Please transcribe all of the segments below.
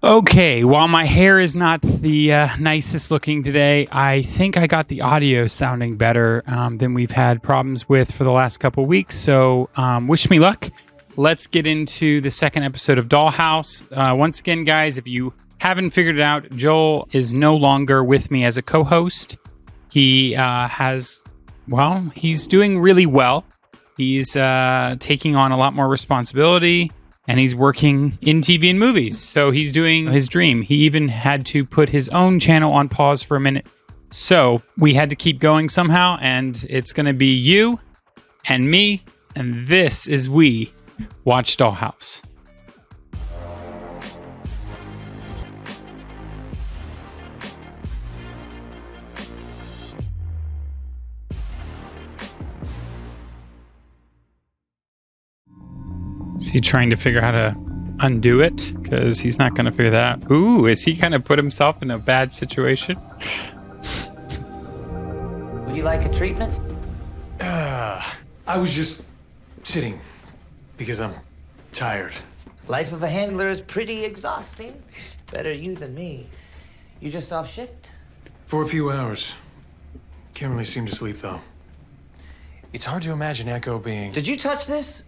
Okay, while my hair is not the nicest looking today, I think I got the audio sounding better than we've had problems with for the last couple weeks. So wish me luck. Let's get into the second episode of Dollhouse. Once again, guys, if you haven't figured it out, Joel is no longer with me as a co-host. He he's doing really well. He's taking on a lot more responsibility. And he's working in TV and movies. So he's doing his dream. He even had to put his own channel on pause for a minute. So we had to keep going somehow. And it's going to be you and me. And this is We Watch Dollhouse. Is he trying to figure out how to undo it? Because he's not going to figure that out. Ooh, is he kind of put himself in a bad situation? Would you like a treatment? I was just sitting because I'm tired. Life of a handler is pretty exhausting. Better you than me. You just off shift? For a few hours. Can't really seem to sleep, though. It's hard to imagine Echo being... Did you touch this?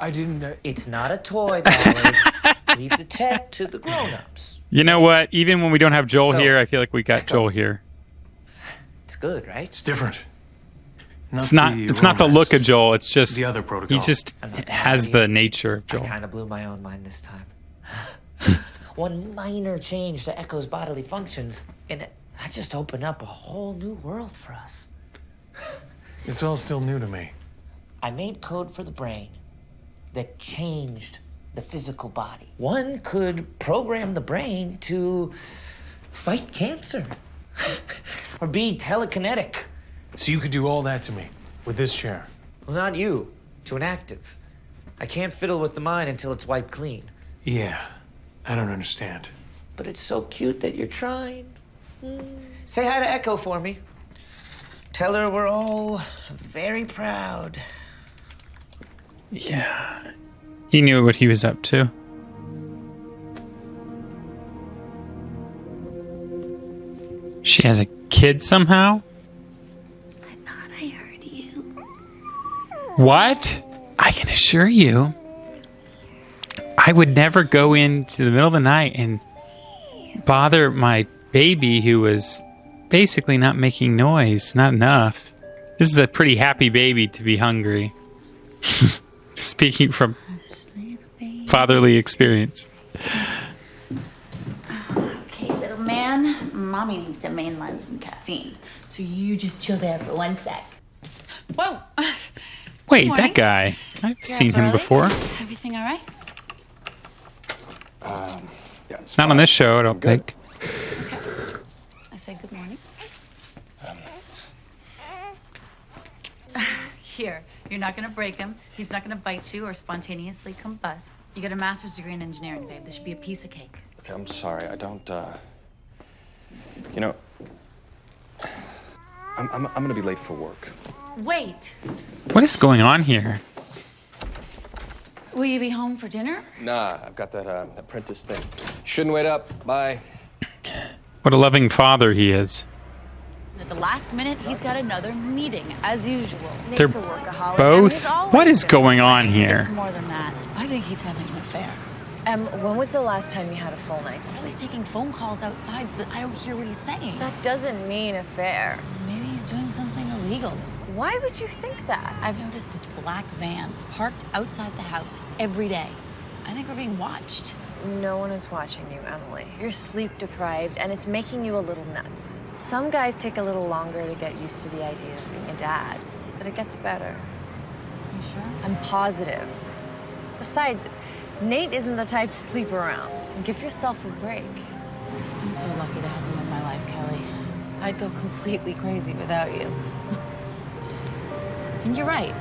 I didn't... It's not a toy, Ballard. Leave the tech to the grown-ups. You know what? Even when we don't have Joel here, I feel like we got Joel here. It's good, right? It's different. It's not the look of Joel. It's just... the other protocol. He just has the nature of Joel. I kind of blew my own mind this time. One minor change to Echo's bodily functions, and I just opened up a whole new world for us. It's all still new to me. I made code for the brain that changed the physical body. One could program the brain to fight cancer or be telekinetic. So you could do all that to me with this chair? Well, not you, to an active. I can't fiddle with the mind until it's wiped clean. Yeah, I don't understand. But it's so cute that you're trying. Say hi to Echo for me. Tell her we're all very proud. Yeah. He knew what he was up to. She has a kid somehow? I thought I heard you. What? I can assure you, I would never go into the middle of the night and bother my baby who was basically not making noise. Not enough. This is a pretty happy baby to be hungry. Speaking from fatherly experience. Okay, little man. Mommy needs to mainline some caffeine. So you just chill there for 1 sec. Whoa. Wait, that guy. I've seen him before. Everything all right? Yeah, it's Not on this show, I don't think. Okay. I say good morning. Here, you're not going to break him. He's not going to bite you or spontaneously combust. You got a master's degree in engineering, babe. This should be a piece of cake. Okay, I'm sorry. I don't, You know, I'm gonna be late for work. Wait. What is going on here? Will you be home for dinner? Nah, I've got that apprentice thing. Shouldn't wait up. Bye. What a loving father he is. At the last minute, he's got another meeting, as usual. They're both... What is going on here? It's more than that. I think he's having an affair. When was the last time you had a full night? He's always taking phone calls outside so that I don't hear what he's saying. That doesn't mean affair. Maybe he's doing something illegal. Why would you think that? I've noticed this black van parked outside the house every day. I think we're being watched. No one is watching you, Emily. You're sleep deprived, and it's making you a little nuts. Some guys take a little longer to get used to the idea of being a dad, but it gets better. You sure? I'm positive. Besides, Nate isn't the type to sleep around. Give yourself a break. I'm so lucky to have him in my life, Kelly. I'd go completely crazy without you. And you're right.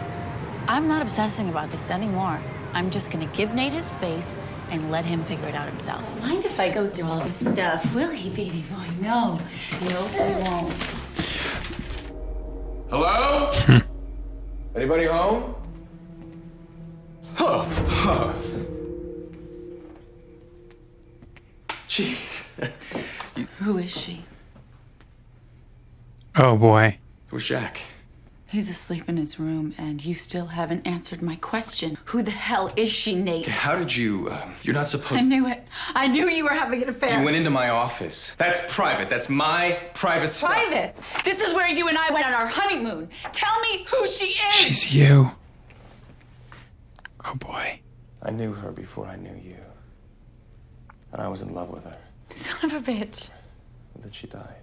I'm not obsessing about this anymore. I'm just gonna give Nate his space and let him figure it out himself. Mind if I go through all this stuff? Will he, baby boy? No. No, he won't. Hello? Anybody home? Jeez. Who is she? Oh boy. Where's Jack? He's asleep in his room, and you still haven't answered my question. Who the hell is she, Nate? How did you, you're not supposed... I knew it. I knew you were having an affair. You went into my office. That's private. That's my private stuff. Private? This is where you and I went on our honeymoon. Tell me who she is. She's you. Oh boy. I knew her before I knew you. And I was in love with her. Son of a bitch. And then she died.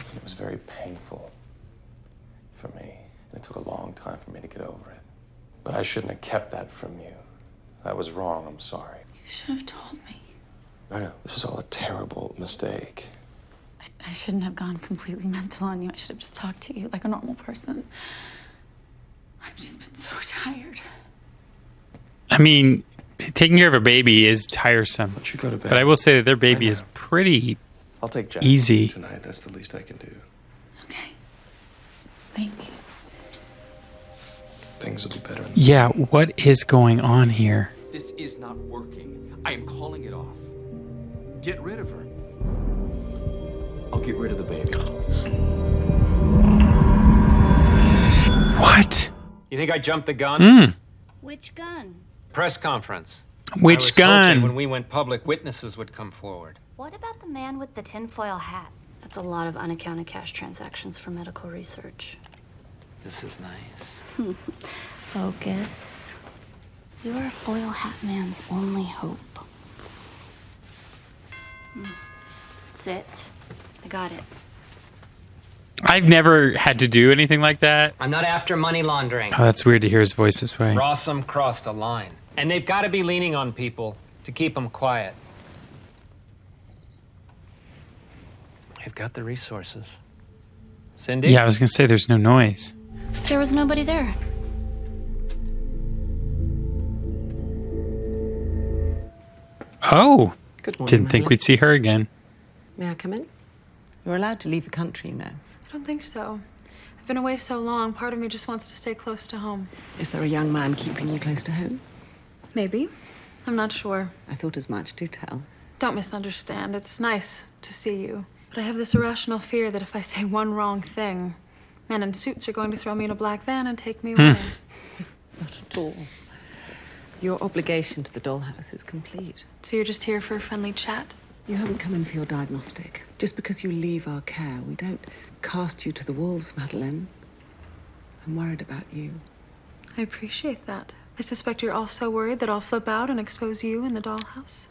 And it was very painful for me. And it took a long time for me to get over it. But I shouldn't have kept that from you. That was wrong. I'm sorry. You should have told me. I know. This was all a terrible mistake. I shouldn't have gone completely mental on you. I should have just talked to you like a normal person. I've just been so tired. I mean, taking care of a baby is tiresome. Why don't you go to bed? But I will say that their baby is pretty I'll take Jack easy. tonight. That's the least I can do. Okay. Thank you. Things will be better. Yeah, what is going on here? This is not working. I am calling it off. Get rid of her. I'll get rid of the baby. What? You think I jumped the gun? Which gun? Press conference. Which I was gun? hoping when we went public, witnesses would come forward. What about the man with the tinfoil hat? That's a lot of unaccounted cash transactions for medical research. This is nice. Focus. You are foil hat man's only hope. That's it. I got it. I've never had to do anything like that. I'm not after money laundering. Oh, that's weird to hear his voice this way. Rossum crossed a line. And they've got to be leaning on people to keep them quiet. They've got the resources. Cindy? Yeah, I was going to say there's no noise. There was nobody there. Oh, Good morning, didn't think Madeline. we'd see her again. May I come in? You're allowed to leave the country, you know. I don't think so. I've been away so long, part of me just wants to stay close to home. Is there a young man keeping you close to home? Maybe. I'm not sure. I thought as much. Do tell. Don't misunderstand. It's nice to see you. But I have this irrational fear that if I say one wrong thing, men in suits are going to throw me in a black van and take me away. Not at all. Your obligation to the Dollhouse is complete. So you're just here for a friendly chat? You haven't come in for your diagnostic. Just because you leave our care, we don't cast you to the wolves, Madeline. I'm worried about you. I appreciate that. I suspect you're also worried that I'll flip out and expose you in the Dollhouse.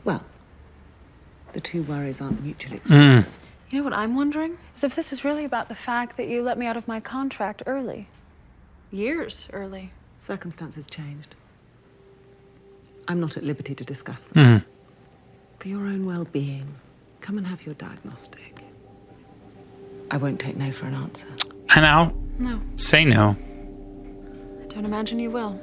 Well, the two worries aren't mutually exclusive. You know what I'm wondering? Is if this is really about the fact that you let me out of my contract early. Years early. Circumstances changed. I'm not at liberty to discuss them. For your own well-being, come and have your diagnostic. I won't take no for an answer. And I'll No, say no. I don't imagine you will.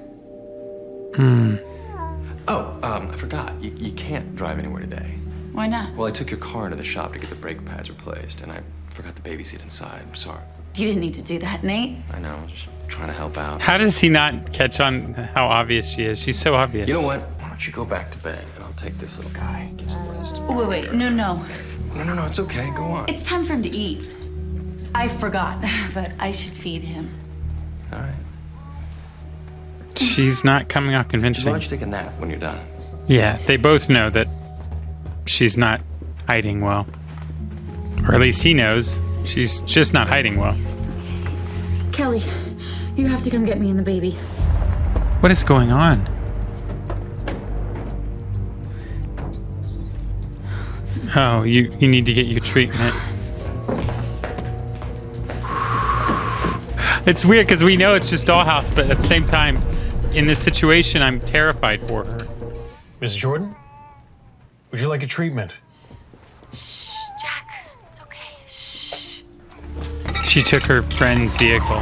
Oh, I forgot. You can't drive anywhere today. Why not? Well, I took your car into the shop to get the brake pads replaced, and I forgot the baby seat inside. I'm sorry. You didn't need to do that, Nate. I know. I was just trying to help out. How does he not catch on how obvious she is? She's so obvious. You know what? Why don't you go back to bed, and I'll take this little guy, get some rest. Wait, no. No, it's okay. Go on. It's time for him to eat. I forgot, but I should feed him. All right. She's not coming out Why convincing. don't you take a nap when you're done? Yeah, they both know that she's not hiding well. Or at least he knows. She's just not hiding well. Kelly, you have to come get me and the baby. What is going on? Oh, you need to get your treatment. It's weird because we know it's just Dollhouse, but at the same time, in this situation, I'm terrified for her. Miss Jordan? Would you like a treatment? Shh, Jack. It's okay. Shh. She took her friend's vehicle.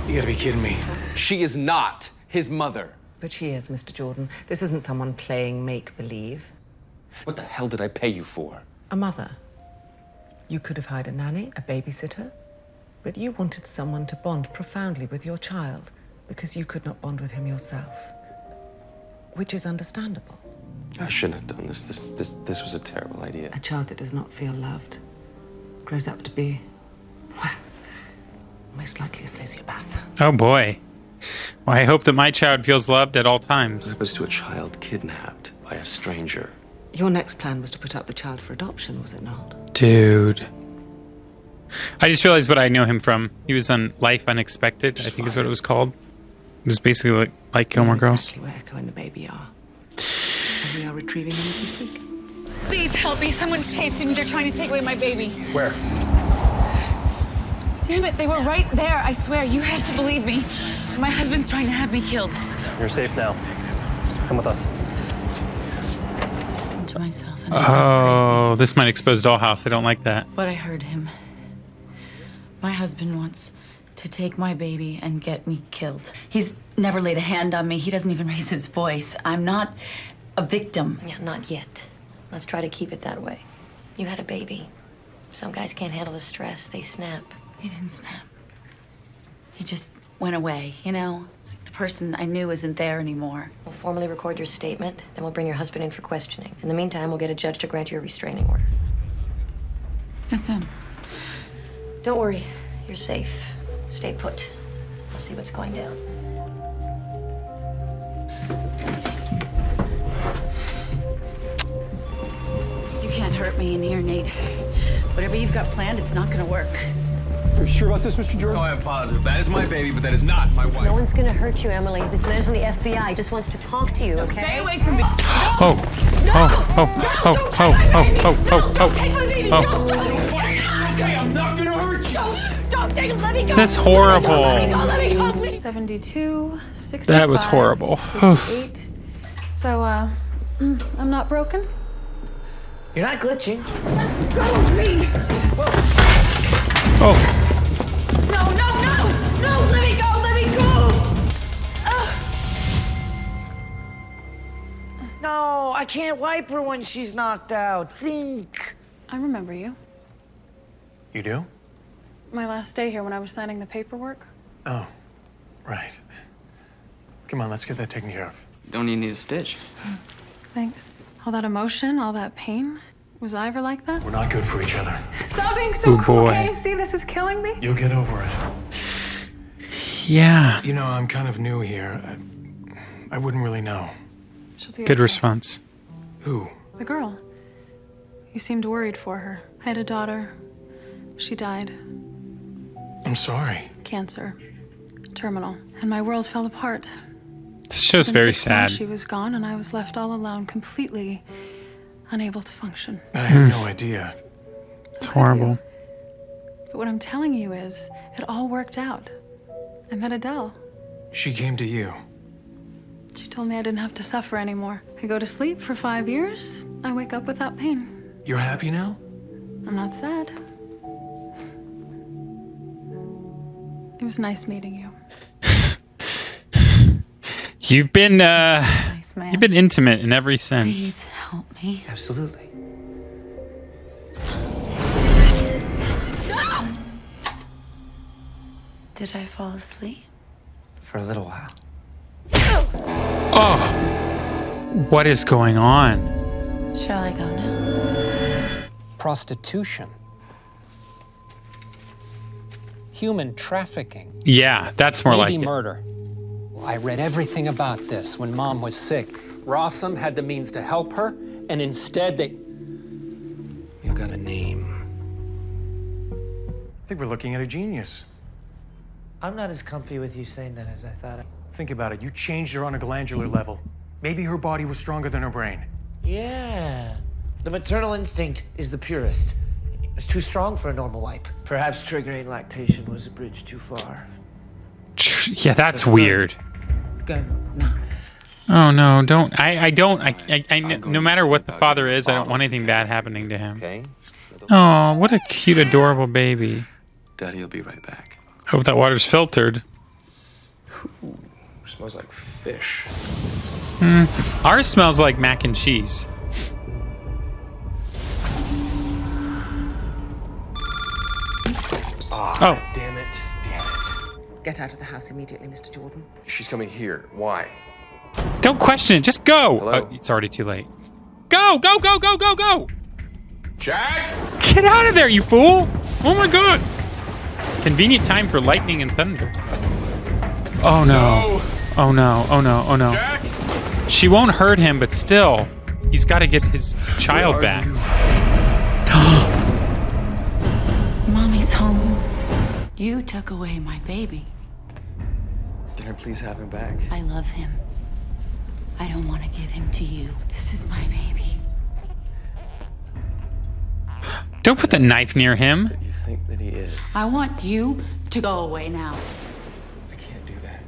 You gotta be kidding me. She is not his mother. But she is, Mr. Jordan. This isn't someone playing make-believe. What the hell did I pay you for? A mother. You could have hired a nanny, a babysitter, but you wanted someone to bond profoundly with your child because you could not bond with him yourself, which is understandable. I shouldn't have done this. This was a terrible idea. A child that does not feel loved grows up to be, well, most likely a sociopath. Oh boy. Well, I hope that my child feels loved at all times. What happens to a child kidnapped by a stranger? Your next plan was to put up the child for adoption, was it not? Dude. I just realized what I know him from. He was on Life Unexpected, I think is what it was called. It was basically like Gilmore Girls. Exactly where Echo and the baby are. And we are retrieving them as we speak. Please help me. Someone's chasing me. They're trying to take away my baby. Where? Damn it, they were right there. I swear, you have to believe me. My husband's trying to have me killed. You're safe now. Come with us. Listen to myself. Oh, this might expose Dollhouse. I don't like that. But I heard him. My husband wants to take my baby and get me killed. He's never laid a hand on me. He doesn't even raise his voice. I'm not a victim. Yeah, not yet. Let's try to keep it that way. You had a baby. Some guys can't handle the stress. They snap. He didn't snap. He just went away, you know? It's like the person I knew isn't there anymore. We'll formally record your statement, then we'll bring your husband in for questioning. In the meantime, we'll get a judge to grant you a restraining order. That's him. Don't worry. You're safe. Stay put. I'll see what's going down. You can't hurt me in here, Nate. Whatever you've got planned, it's not gonna work. Are you sure about this, Mr. Jordan? No, I am positive. That is my baby, but that is not my wife. No one's gonna hurt you, Emily. This man is from the FBI. He just wants to talk to you, okay? Stay away from me. Oh. Okay, I'm not gonna hurt you. Don't take him. Let me go. That's horrible. Let me go, please. 72, 65. That was horrible. 58. So, I'm not broken? You're not glitching. Let go of me. Oh. No, no, no. No, let me go. Let me go. No, I can't wipe her when she's knocked out. Think. I remember you. You do? My last day here when I was signing the paperwork. Oh, right. Come on, let's get that taken care of. Don't even need a stitch. Thanks. All that emotion, all that pain. Was I ever like that? We're not good for each other. Stop being so Ooh, cruel, boy. okay? See, this is killing me. You'll get over it. Yeah. You know, I'm kind of new here. I wouldn't really know. She'll be Good okay. response. Who? The girl. You seemed worried for her. I had a daughter. She died. I'm sorry. Cancer. Terminal. And my world fell apart. This show's Within very 6 months, sad. She was gone, and I was left all alone, completely unable to function. I had no idea. It's horrible. But what I'm telling you is, it all worked out. I met Adele. She came to you. She told me I didn't have to suffer anymore. I go to sleep for 5 years. I wake up without pain. You're happy now? I'm not sad. It was nice meeting you. You've been Nice man. you've been intimate in every sense. Please help me. Absolutely. No! Did I fall asleep? For a little while. Oh. What is going on? Shall I go now? Prostitution. Human trafficking. Yeah, that's more like Maybe it. murder. I read everything about this when Mom was sick. Rossum had the means to help her, and instead they... You got a name. I think we're looking at a genius. I'm not as comfy with you saying that as I thought. Think about it. You changed her on a glandular level. Maybe her body was stronger than her brain. Yeah. The maternal instinct is the purest. It's too strong for a normal wipe. Perhaps triggering lactation was a bridge too far. Yeah, that's weird. Go now. Oh no, don't. No matter what the father is, I don't want anything bad happening to him. Okay? Oh, what a cute, adorable baby. Daddy will be right back. Hope that water's filtered. Ooh, smells like fish. Ours smells like mac and cheese. Oh. Damn it. Damn it. Get out of the house immediately, Mr. Jordan. She's coming here. Why? Don't question it. Just go. Hello? Oh, it's already too late. Go, go, go, go, go, go! Jack! Get out of there, you fool! Oh my god! Convenient time for lightning and thunder. Oh no. Oh no, oh no, oh no. Jack? She won't hurt him, but still, he's got to get his child back. Mommy's home. You took away my baby. Can I please have him back? I love him. I don't want to give him to you. This is my baby. Don't put the knife near him. You think that he is? I want you to go away now. I can't do that.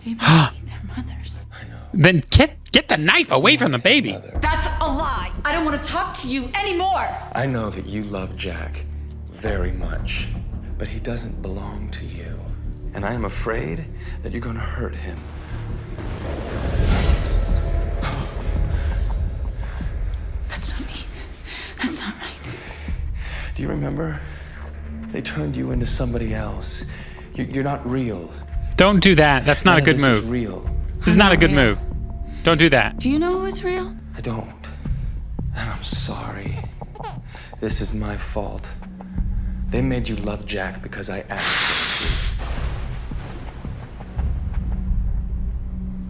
Baby need their mothers. I know. Then get the knife away from the baby. That's a lie. I don't want to talk to you anymore. I know that you love Jack very much, but he doesn't belong to you. And I am afraid that you're going to hurt him. That's not me. That's not right. Do you remember? They turned you into somebody else. You're not real. Don't do that. That's not a good move. This is real. This is not a good move. Don't do that. Do you know who's real? I don't. And I'm sorry. This is my fault. They made you love Jack because I asked them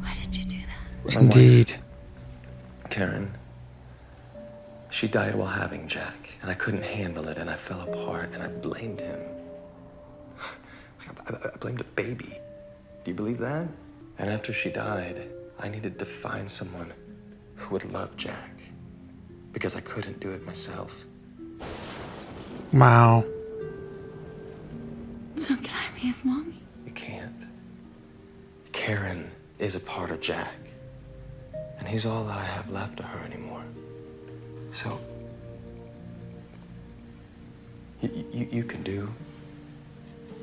Why did you do that? to. Indeed. Karen, she died while having Jack, and I couldn't handle it, and I fell apart, and I blamed him. I blamed a baby. Do you believe that? And after she died, I needed to find someone who would love Jack, because I couldn't do it myself. Wow. So can I be his mommy? You can't. Karen is a part of Jack, and he's all that I have left of her anymore. So, you can do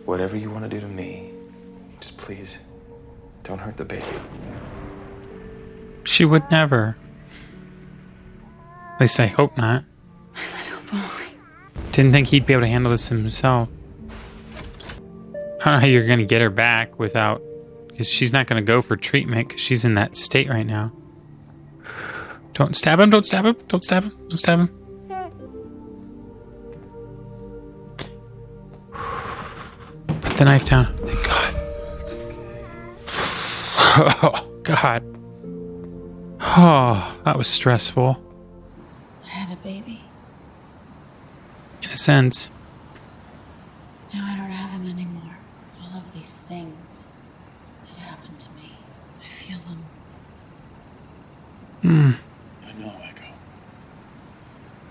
whatever you want to do to me. Just please, don't hurt the baby. She would never. At least I hope not. My little boy. Didn't think he'd be able to handle this himself. I don't know how you're going to get her back without... Because she's not going to go for treatment because she's in that state right now. Don't stab him, don't stab him, don't stab him, don't stab him. Put the knife down. Thank God. Oh, God. Oh, that was stressful. I had a baby. In a sense. Now I don't have him anymore. All of these things that happened to me, I feel them. I know, Echo.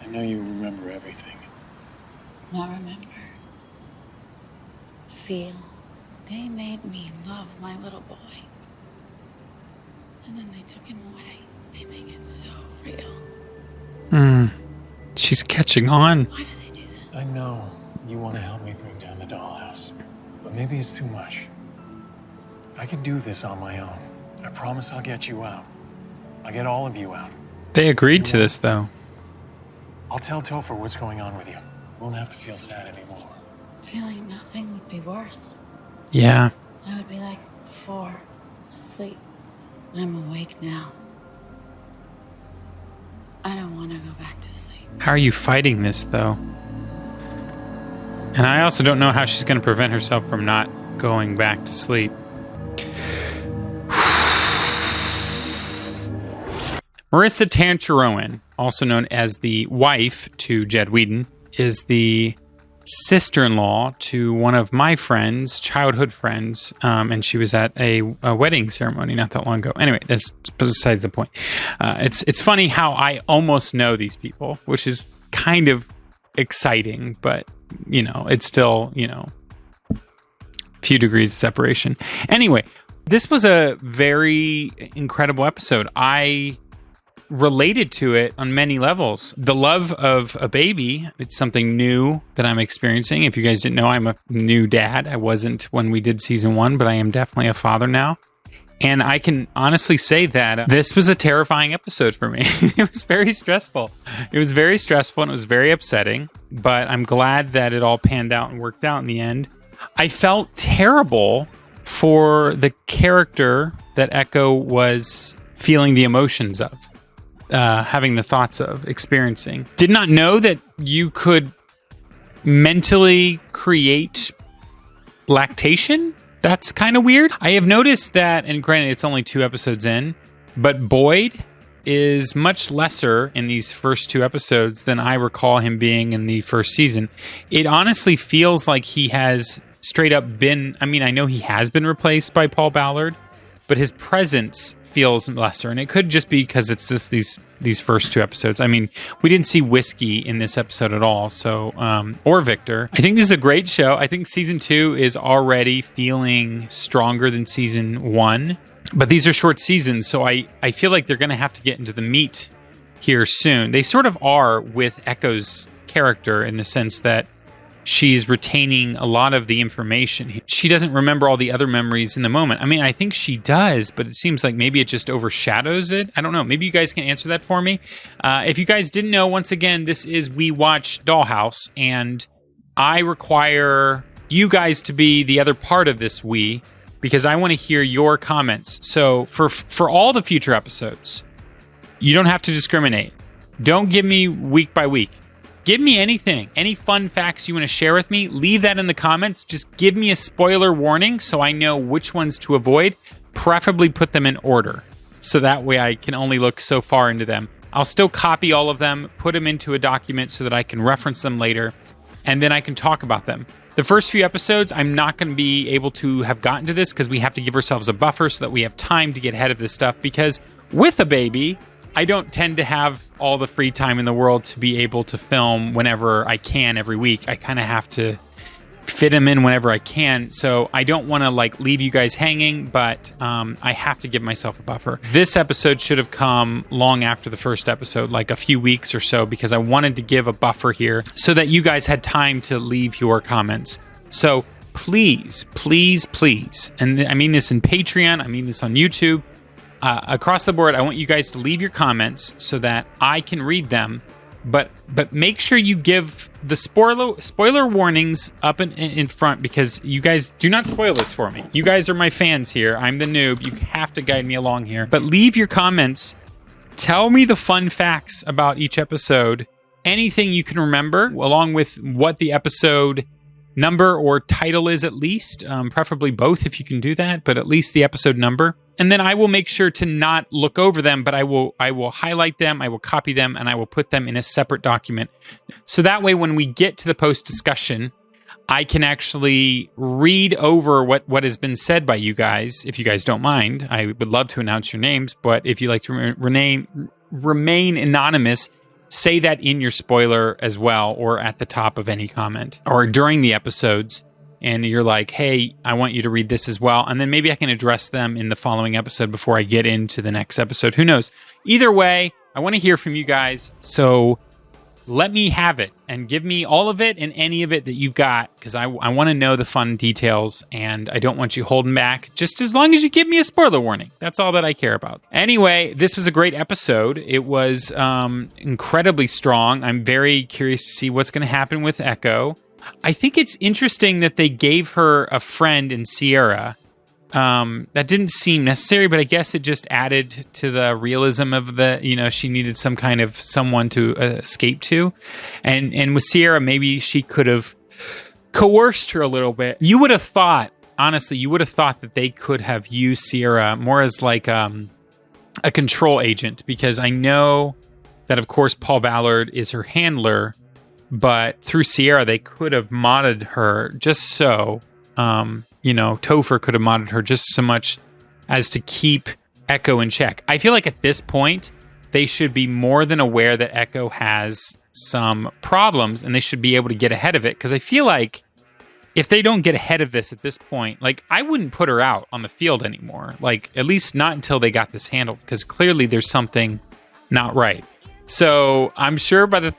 I know you remember everything. Not remember. Feel. They made me love my little boy. And then they took him away. They make it so real. She's catching on. Why do they do that? I know you want to help me bring down the dollhouse, but maybe it's too much. I can do this on my own. I promise I'll get you out. I'll get all of you out. They agreed to this, though. I'll tell Topher what's going on with you. You won't have to feel sad anymore. Feeling nothing would be worse. Yeah. I would be like before, asleep. I'm awake now. I don't want to go back to sleep. How are you fighting this, though? And I also don't know how she's going to prevent herself from not going back to sleep. Marissa Tancherowen, also known as the wife to Jed Whedon, is the sister-in-law to one of my friends, childhood friends, and she was at a wedding ceremony not that long ago. Anyway, that's besides the point. It's funny how I almost know these people, which is kind of exciting, but, you know, it's still, you know, a few degrees of separation. Anyway, this was a very incredible episode. I related to it on many levels. The love of a baby, it's something new that I'm experiencing. If you guys didn't know, I'm a new dad. I wasn't when we did season 1, but I am definitely a father now. And I can honestly say that this was a terrifying episode for me. It was very stressful. It was very stressful and it was very upsetting, but I'm glad that it all panned out and worked out in the end. I felt terrible for the character that Echo was feeling the emotions of, having the thoughts of, experiencing. Did not know that you could mentally create lactation. That's kind of weird. I have noticed that, and granted, it's only 2 episodes in, but Boyd is much lesser in these first 2 episodes than I recall him being in the first season. It honestly feels like he has straight up been, I mean, I know he has been replaced by Paul Ballard, but his presence feels lesser. And it could just be because it's just these first 2 episodes. I mean, we didn't see Whiskey in this episode at all, so, or Victor. I think this is a great show. I think season 2 is already feeling stronger than season 1. But these are short seasons, so I feel like they're going to have to get into the meat here soon. They sort of are with Echo's character in the sense that she's retaining a lot of the information. She doesn't remember all the other memories in the moment. I mean, I think she does, but it seems like maybe it just overshadows it. I don't know. Maybe you guys can answer that for me. If you guys didn't know, once again, this is We Watch Dollhouse, and I require you guys to be the other part of this we, because I want to hear your comments. So for all the future episodes, you don't have to discriminate. Don't give me week by week. Give me anything, any fun facts you want to share with me. Leave that in the comments. Just give me a spoiler warning so I know which ones to avoid. Preferably put them in order, so that way I can only look so far into them. I'll still copy all of them, put them into a document so that I can reference them later, and then I can talk about them. The first few episodes, I'm not going to be able to have gotten to this because we have to give ourselves a buffer so that we have time to get ahead of this stuff, because with a baby, I don't tend to have all the free time in the world to be able to film whenever I can every week. I kind of have to fit them in whenever I can. So I don't want to leave you guys hanging, but I have to give myself a buffer. This episode should have come long after the first episode, like a few weeks or so, because I wanted to give a buffer here so that you guys had time to leave your comments. So please, please, please, and I mean this in Patreon, I mean this on YouTube, across the board, I want you guys to leave your comments so that I can read them. But make sure you give the spoiler warnings up in front, because you guys do not spoil this for me. You guys are my fans here. I'm the noob. You have to guide me along here. But leave your comments. Tell me the fun facts about each episode. Anything you can remember, along with what the episode number or title is at least. Preferably both if you can do that, but at least the episode number. And then I will make sure to not look over them, but I will highlight them, I will copy them, and I will put them in a separate document. So that way, when we get to the post discussion, I can actually read over what has been said by you guys. If you guys don't mind, I would love to announce your names, but if you like to remain anonymous, say that in your spoiler as well, or at the top of any comment, or during the episodes. And you're like, hey, I want you to read this as well. And then maybe I can address them in the following episode before I get into the next episode. Who knows? Either way, I want to hear from you guys. So let me have it and give me all of it and any of it that you've got, because I want to know the fun details and I don't want you holding back, just as long as you give me a spoiler warning. That's all that I care about. Anyway, this was a great episode. It was incredibly strong. I'm very curious to see what's going to happen with Echo. I think it's interesting that they gave her a friend in Sierra. That didn't seem necessary, but I guess it just added to the realism of she needed some kind of someone to escape to. And with Sierra, maybe she could have coerced her a little bit. You would have thought, honestly, that they could have used Sierra more as like a control agent, because I know that, of course, Paul Ballard is her handler. But through Sierra, they could have modded her just so, Topher could have modded her just so much as to keep Echo in check. I feel like at this point, they should be more than aware that Echo has some problems and they should be able to get ahead of it. Because I feel like if they don't get ahead of this at this point, I wouldn't put her out on the field anymore. At least not until they got this handled, because clearly there's something not right. So I'm sure by the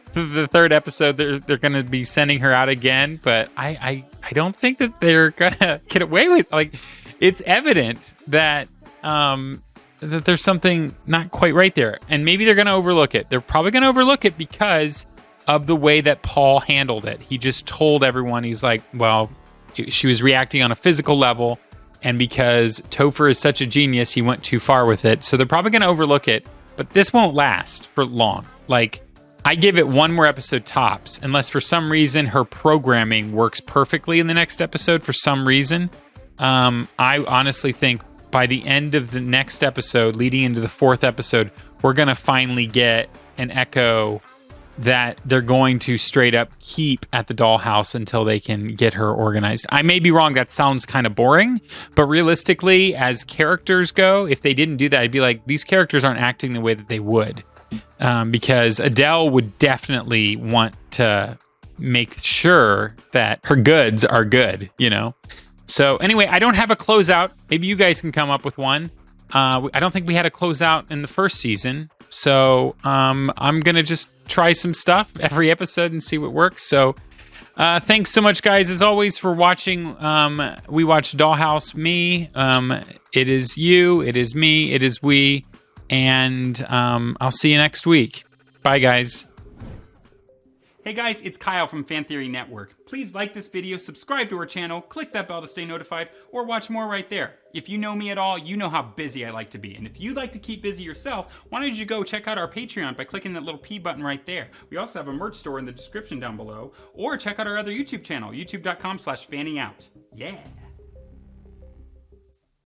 third episode, they're going to be sending her out again. But I don't think that they're going to get away with it. It's evident that that there's something not quite right there. And maybe they're going to overlook it. They're probably going to overlook it because of the way that Paul handled it. He just told everyone, he's like, well, she was reacting on a physical level. And because Topher is such a genius, he went too far with it. So they're probably going to overlook it. But this won't last for long. Like, I give it one more episode tops, unless for some reason her programming works perfectly in the next episode for some reason. I honestly think by the end of the next episode, leading into the 4th episode, we're going to finally get an Echo that they're going to straight up keep at the dollhouse until they can get her organized. I may be wrong. That sounds kind of boring, but realistically, as characters go, if they didn't do that, I'd be like, these characters aren't acting the way that they would. Because Adele would definitely want to make sure that her goods are good, you know? So anyway, I don't have a closeout. Maybe you guys can come up with one. I don't think we had a closeout in the first season. So I'm going to just try some stuff every episode and see what works. So thanks so much, guys, as always, for watching. We watched Dollhouse, me. It is you. It is me. It is we. And I'll see you next week. Bye, guys. Hey guys, it's Kyle from Fan Theory Network. Please like this video, subscribe to our channel, click that bell to stay notified, or watch more right there. If you know me at all, you know how busy I like to be. And if you'd like to keep busy yourself, why don't you go check out our Patreon by clicking that little P button right there. We also have a merch store in the description down below, or check out our other YouTube channel, youtube.com/fanningout. Yeah.